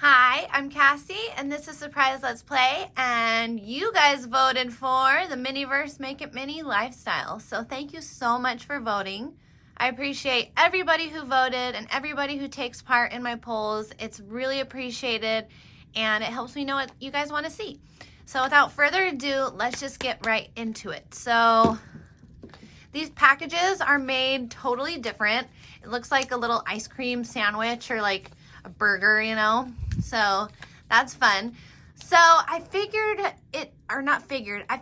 Hi, I'm Cassie, and this is Surprise Let's Play, and you guys voted for the Miniverse Make It Mini lifestyle. So thank you so much for voting. I appreciate everybody who voted and everybody who takes part in my polls. It's really appreciated, and it helps me know what you guys want to see. So without further ado, let's just get right into it. So these packages are made totally different. It looks like a little ice cream sandwich or like a burger, you know? So that's fun. So I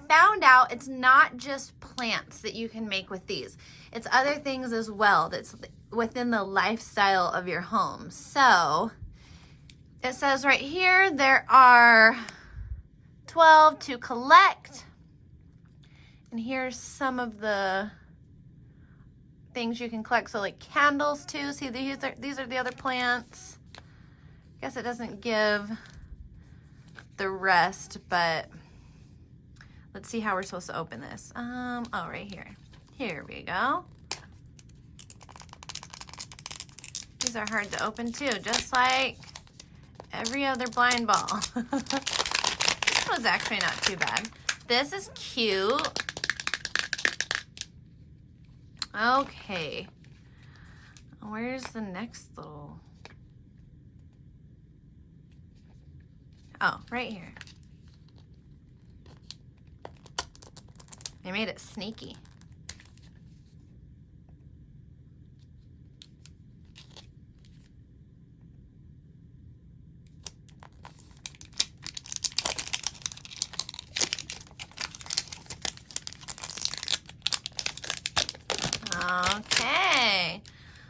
found out it's not just plants that you can make with these. It's other things as well that's within the lifestyle of your home. So it says right here, there are 12 to collect. And here's some of the things you can collect. So like candles too. See, these are the other plants. I guess it doesn't give the rest, but let's see how we're supposed to open this. Oh, right here. Here we go. These are hard to open too, just like every other blind ball. This was actually not too bad. This is cute. Okay. Where's the next little... Oh, right here. They made it sneaky. Okay.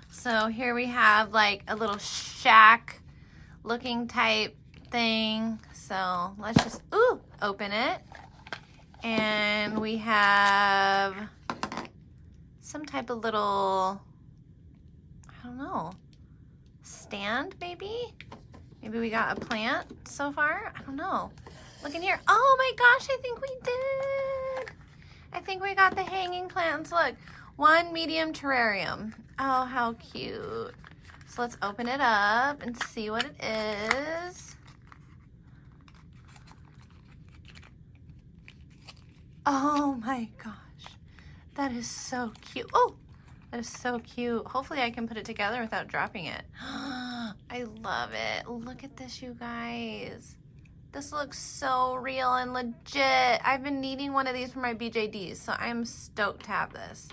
So here we have like a little shack looking type thing. So let's just open it, and we have some type of little, I don't know, stand maybe we got a plant so far. I don't know. Look in here. Oh my gosh, I think we did. I think we got the hanging plants. Look, one medium terrarium. Oh, how cute. So let's open it up and see what it is. Oh my gosh, that is so cute. Oh, that is so cute. Hopefully I can put it together without dropping it. I love it. Look at this, you guys. This looks so real and legit. I've been needing one of these for my BJDs, so I'm stoked to have this.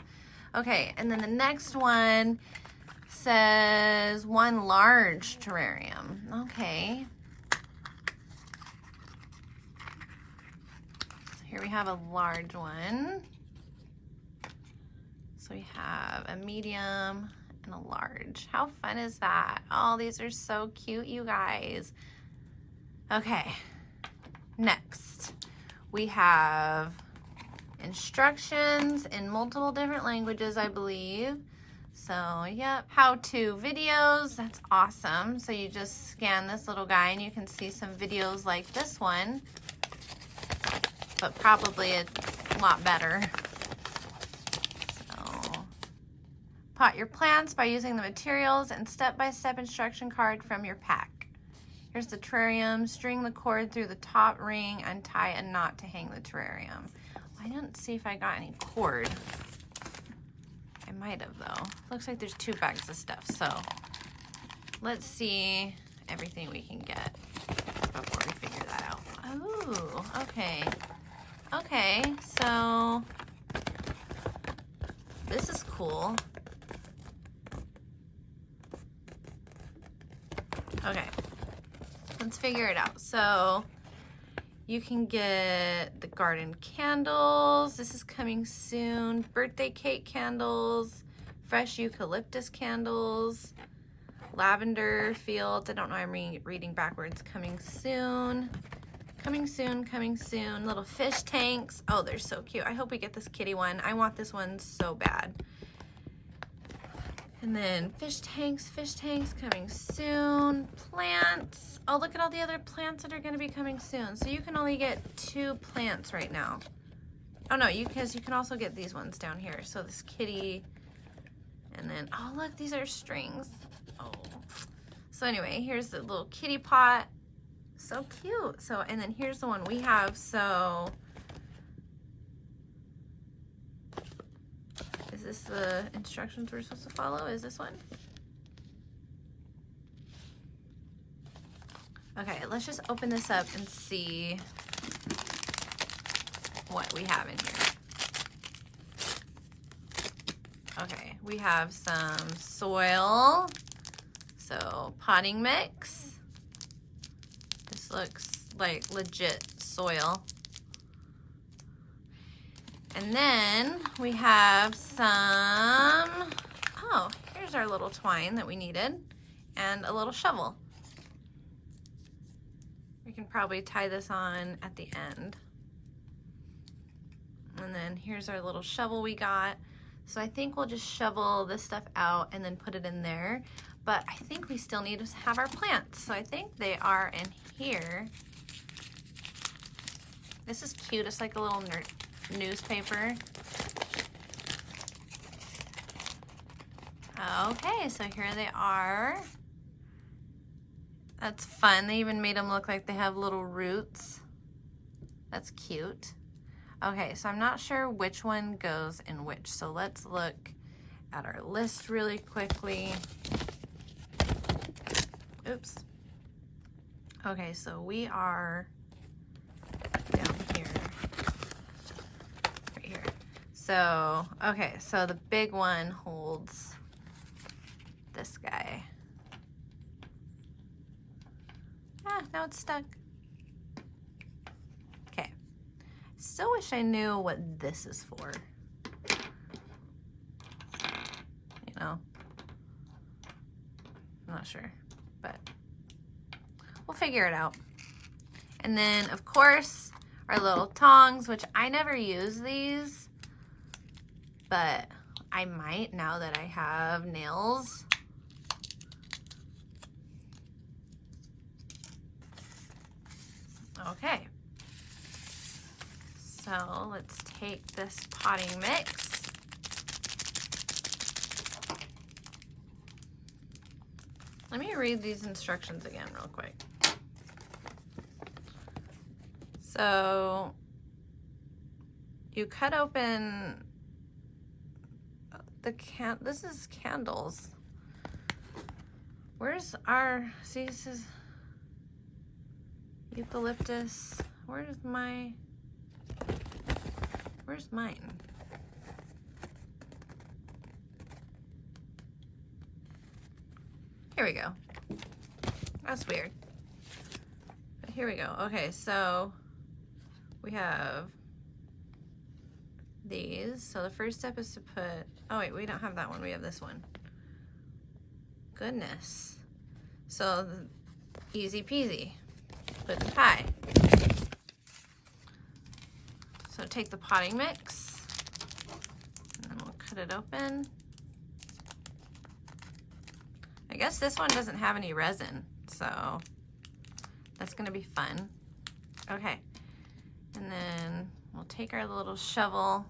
Okay, and then the next one says one large terrarium. Okay. Here we have a large one. So we have a medium and a large. How fun is that? Oh, these are so cute, you guys. Okay, next we have instructions in multiple different languages, I believe. So, yep, how-to videos. That's awesome. So you just scan this little guy and you can see some videos like this one, but probably a lot better. So, pot your plants by using the materials and step-by-step instruction card from your pack. Here's the terrarium. String the cord through the top ring and tie a knot to hang the terrarium. I didn't see if I got any cord. I might have though. Looks like there's 2 bags of stuff. So let's see everything we can get before we figure that out. Oh, okay. Okay, so this is cool. Okay, let's figure it out. So you can get the garden candles. This is coming soon. Birthday cake candles, fresh eucalyptus candles, lavender fields. I don't know, I'm reading backwards. Coming soon. Coming soon, coming soon. Little fish tanks. Oh, they're so cute. I hope we get this kitty one. I want this one so bad. And then fish tanks coming soon. Plants. Oh, look at all the other plants that are going to be coming soon. So you can only get 2 plants right now. Oh no, because you can also get these ones down here. So this kitty, and then, oh look, these are strings. Oh, So anyway, here's the little kitty pot. So cute. So, and then here's the one we have. So is this the instructions we're supposed to follow? Is this one? Okay, let's just open this up and see what we have in here. Okay, we have some soil, so potting mix. This looks like legit soil. And then we have some, oh, here's our little twine that we needed, and a little shovel. We can probably tie this on at the end. And then here's our little shovel we got. So I think we'll just shovel this stuff out and then put it in there. But I think we still need to have our plants. So I think they are in here. This is cute. It's like a little newspaper. Okay, so here they are. That's fun. They even made them look like they have little roots. That's cute. Okay, so I'm not sure which one goes in which. So let's look at our list really quickly. Oops. Okay, so we are down here. Right here. So, okay, so the big one holds this guy. Ah, now it's stuck. Okay. Still wish I knew what this is for. You know, I'm not sure, but we'll figure it out. And then, of course, our little tongs, which I never use these, but I might now that I have nails. Okay, so let's take this potting mix. Let me read these instructions again real quick. So you cut open the this is candles. Where's our, see, this is eucalyptus. Where's mine? Here we go. That's weird. But here we go. Okay, so we have these. So the first step is to put, oh wait, we don't have that one. We have this one. Goodness. So easy peasy. Put in pie. So take the potting mix, and then we'll cut it open. I guess this one doesn't have any resin, so that's gonna be fun. Okay, and then we'll take our little shovel.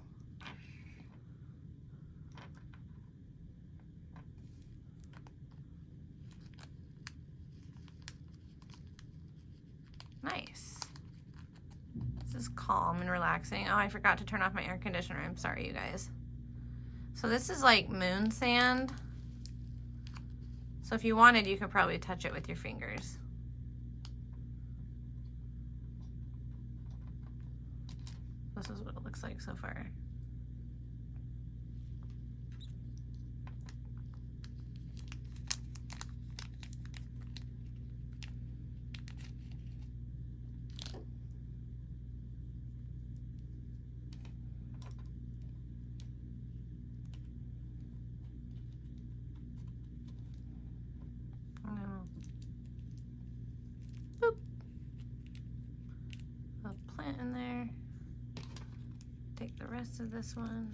Nice. This is calm and relaxing. Oh, I forgot to turn off my air conditioner. I'm sorry, you guys. So this is like moon sand. So if you wanted, you could probably touch it with your fingers. This is what it looks like so far. Boop. A plant in there. Take the rest of this one.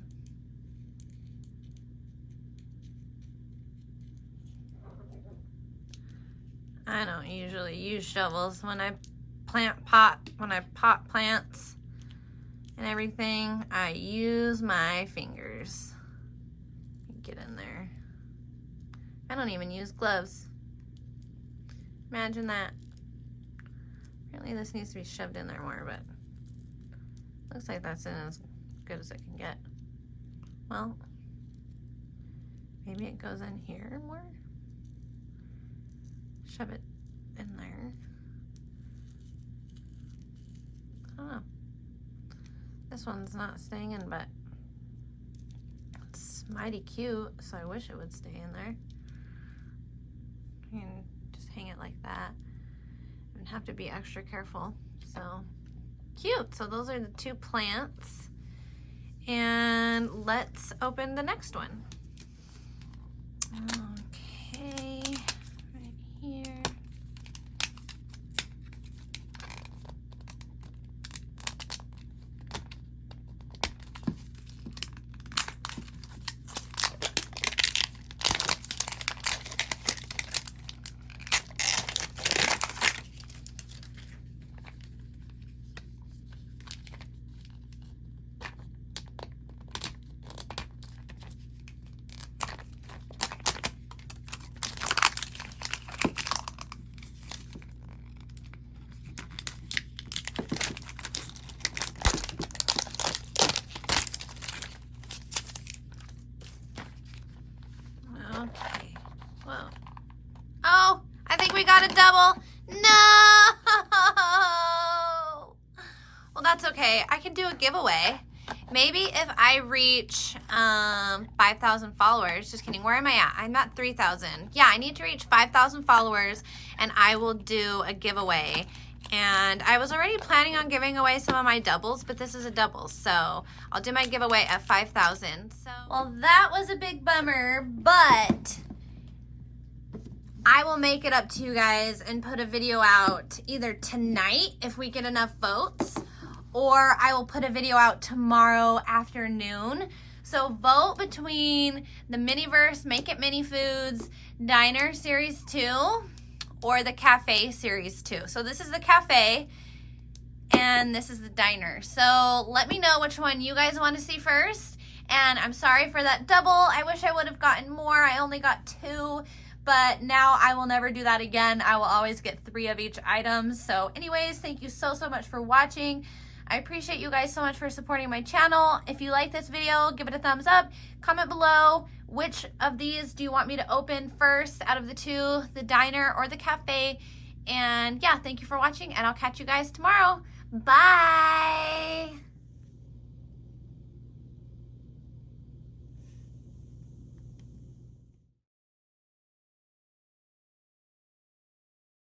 I don't usually use shovels when I pot plants and everything. I use my fingers. Get in there. I don't even use gloves. Imagine that. Apparently this needs to be shoved in there more, but looks like that's in as good as it can get. Well, maybe it goes in here more. Shove it in there. I don't know. This one's not staying in, but it's mighty cute, so I wish it would stay in there. You can just hang it like that and have to be extra careful. So cute. So those are the two plants. And let's open the next one. Okay, right here. Okay. Whoa. Oh, I think we got a double. No! Well, that's okay. I can do a giveaway. Maybe if I reach 5,000 followers. Just kidding. Where am I at? I'm at 3,000. Yeah, I need to reach 5,000 followers, and I will do a giveaway. And I was already planning on giving away some of my doubles, but this is a double, so I'll do my giveaway at 5,000. So, well, that was a big bummer, but I will make it up to you guys and put a video out either tonight if we get enough votes, or I will put a video out tomorrow afternoon. So vote between the Miniverse Make It Mini Foods Diner Series 2 or the Cafe Series 2. So this is the Cafe and this is the Diner. So let me know which one you guys want to see first. And I'm sorry for that double. I wish I would have gotten more. I only got 2, but now I will never do that again. I will always get 3 of each item. So anyways, thank you so much for watching. I appreciate you guys so much for supporting my channel. If you like this video, give it a thumbs up. Comment below which of these do you want me to open first out of the 2, the Diner or the Cafe. And yeah, thank you for watching, and I'll catch you guys tomorrow. Bye.